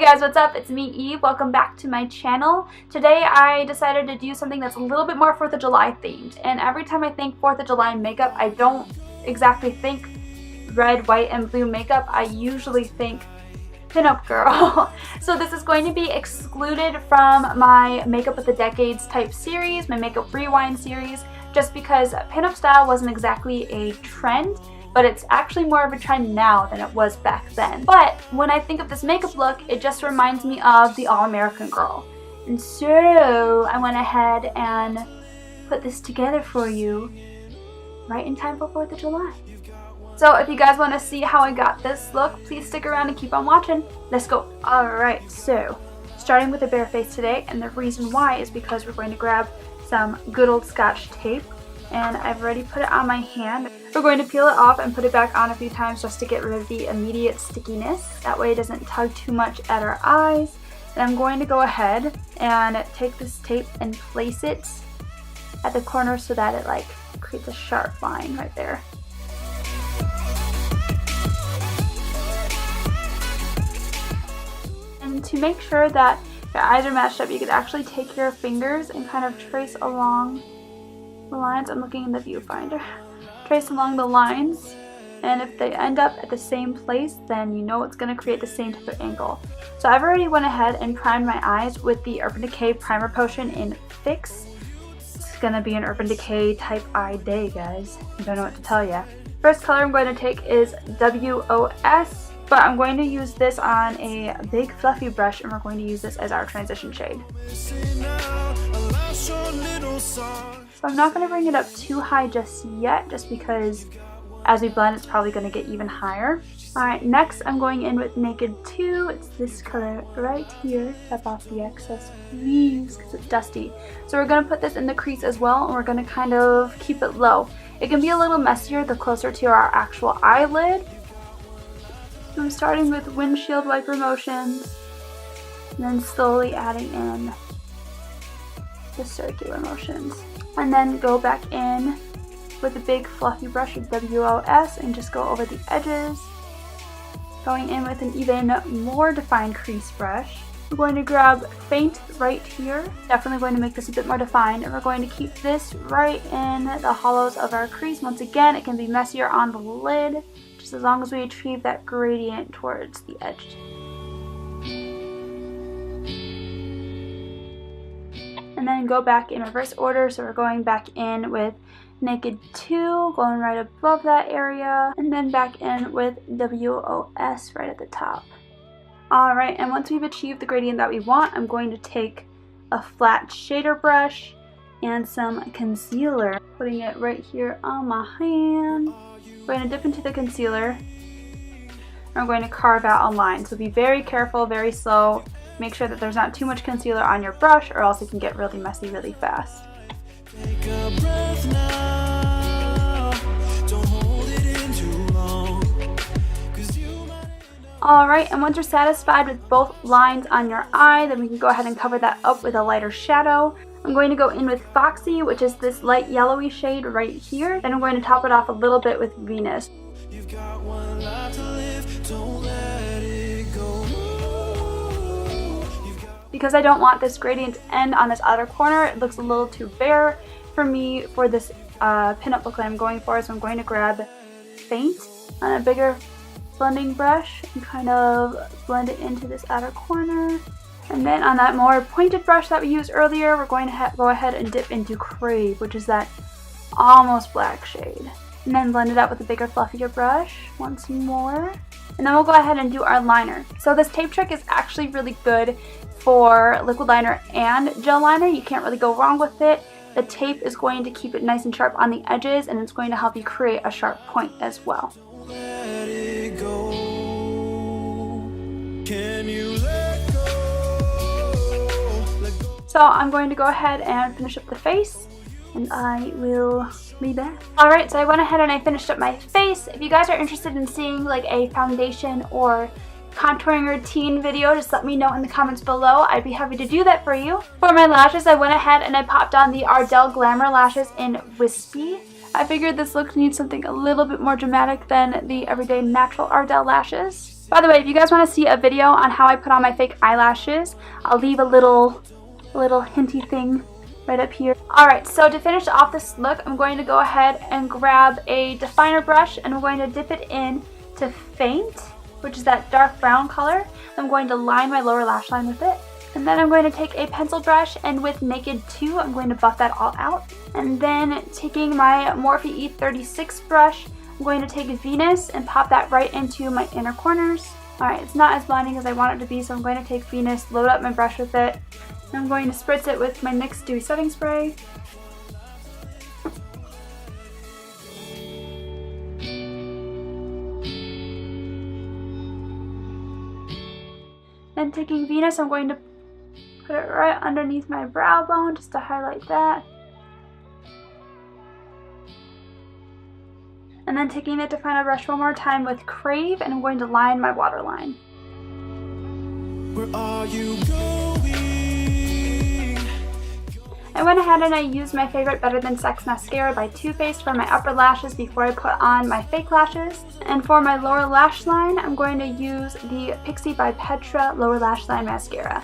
guys, what's up? It's me, Eve. Welcome back to my channel. Today I decided to do something that's a little bit more 4th of July themed. And every time I think 4th of July makeup, I don't exactly think red, white, and blue makeup. I usually think Pinup girl. So this is going to be excluded from my Makeup of the Decades type series, my Makeup Rewind series, just because pinup style wasn't exactly a trend, but it's actually more of a trend now than it was back then. But when I think of this makeup look, it just reminds me of the All-American Girl. And so I went ahead and put this together for you right in time for 4th of July. So if you guys want to see how I got this look, please stick around and keep on watching. Let's go. Alright, so starting with a bare face today, and the reason why is because we're going to grab some good old Scotch tape, and I've already put it on my hand. We're going to peel it off and put it back on a few times just to get rid of the immediate stickiness. That way it doesn't tug too much at our eyes. And I'm going to go ahead and take this tape and place it at the corner so that it like creates a sharp line right there. And to make sure that your eyes are matched up, you could actually take your fingers and kind of trace along the lines. I'm looking in the viewfinder. Trace along the lines, and if they end up at the same place, then you know it's going to create the same type of angle. So I've already went ahead and primed my eyes with the Urban Decay Primer Potion in Fix. It's going to be an Urban Decay type eye day, guys. I don't know what to tell you. First color I'm going to take is WOS. But I'm going to use this on a big fluffy brush, and we're going to use this as our transition shade. So I'm not going to bring it up too high just yet, just because as we blend it's probably going to get even higher. Alright, next I'm going in with Naked 2. It's this color right here. Tap off the excess, please, because it's dusty. So we're going to put this in the crease as well, and we're going to kind of keep it low. It can be a little messier the closer to our actual eyelid. I'm starting with windshield wiper motions, and then slowly adding in the circular motions. And then go back in with a big fluffy brush with WOS and just go over the edges. Going in with an even more defined crease brush. We're going to grab Faint right here. Definitely going to make this a bit more defined, and we're going to keep this right in the hollows of our crease. Once again, it can be messier on the lid, just as long as we achieve that gradient towards the edge. And then go back in reverse order, so we're going back in with Naked 2, going right above that area, and then back in with WOS right at the top. Alright, and once we've achieved the gradient that we want, I'm going to take a flat shader brush and some concealer, putting it right here on my hand. We're going to dip into the concealer, and we're going to carve out a line. So be very careful, very slow. Make sure that there's not too much concealer on your brush, or else it can get really messy really fast. Take a breath now. Don't hold it in too long. Alright, and once you're satisfied with both lines on your eye, then we can go ahead and cover that up with a lighter shadow. I'm going to go in with Foxy, which is this light yellowy shade right here. Then I'm going to top it off a little bit with Venus. You've got one life to live, don't let it go. Because I don't want this gradient to end on this outer corner, it looks a little too bare for me for this pinup look that I'm going for. So I'm going to grab Faint on a bigger blending brush and kind of blend it into this outer corner. And then on that more pointed brush that we used earlier, we're going to go ahead and dip into Crave, which is that almost black shade. And then blend it out with a bigger, fluffier brush once more. And then we'll go ahead and do our liner. So this tape trick is actually really good for liquid liner and gel liner. You can't really go wrong with it. The tape is going to keep it nice and sharp on the edges, and it's going to help you create a sharp point as well. Let it go. Can you let go? Let go. So I'm going to go ahead and finish up the face, and I will be back. Alright, so I went ahead and I finished up my face. If you guys are interested in seeing like a foundation or contouring routine video, just let me know in the comments below. I'd be happy to do that for you. For my lashes, I went ahead and I popped on the Ardell Glamour lashes in Wispy. I figured this look needs something a little bit more dramatic than the everyday natural Ardell lashes. By the way, if you guys want to see a video on how I put on my fake eyelashes, I'll leave a little hinty thing right up here. Alright, so to finish off this look, I'm going to go ahead and grab a definer brush and I'm going to dip it in to Faint, which is that dark brown color. I'm going to line my lower lash line with it. And then I'm going to take a pencil brush and with Naked 2, I'm going to buff that all out. And then taking my Morphe E36 brush, I'm going to take Venus and pop that right into my inner corners. Alright, it's not as blinding as I want it to be, so I'm going to take Venus, load up my brush with it. And I'm going to spritz it with my NYX Dewy Setting Spray. Then taking Venus, I'm going to put it right underneath my brow bone just to highlight that. And then taking the definer brush one more time with Crave, and I'm going to line my waterline. Where are you going? I went ahead and I used my favorite Better Than Sex mascara by Too Faced for my upper lashes before I put on my fake lashes. And for my lower lash line, I'm going to use the Pixie by Petra Lower Lash Line Mascara.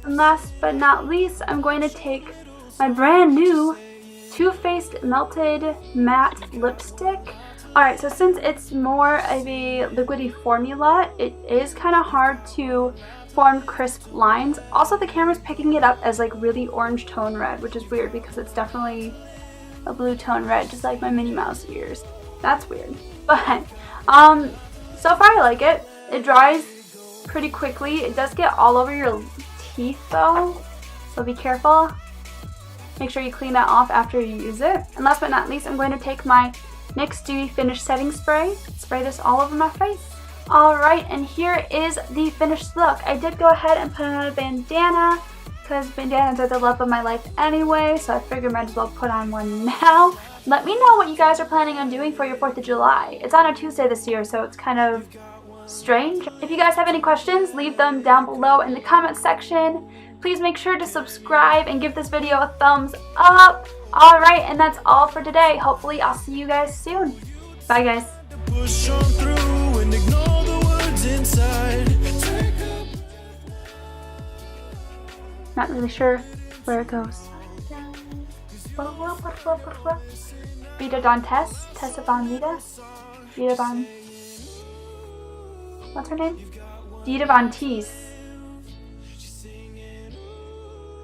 And last but not least, I'm going to take my brand new Too Faced Melted Matte Lipstick. Alright, so since it's more of a liquidy formula, it is kind of hard to form crisp lines. Also, the camera's picking it up as like really orange tone red, which is weird because it's definitely a blue tone red, just like my Minnie Mouse ears. That's weird. But, so far I like it. It dries pretty quickly. It does get all over your teeth though, so be careful. Make sure you clean that off after you use it. And last but not least, I'm going to take my NYX Dewy Finish Setting Spray, spray this all over my face. Alright, and here is the finished look. I did go ahead and put on a bandana because bandanas are the love of my life anyway, so I figured I might as well put on one now. Let me know what you guys are planning on doing for your 4th of July. It's on a Tuesday this year, so it's kind of strange. If you guys have any questions, leave them down below in the comment section. Please make sure to subscribe and give this video a thumbs up. Alright, and that's all for today. Hopefully I'll see you guys soon. Bye guys. Push on through and ignore the words inside. Not really sure where it goes. Vita Don Tess? Tessa Von Vita? Vita Von... What's her name? Vita Von Teese.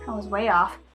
I was way off.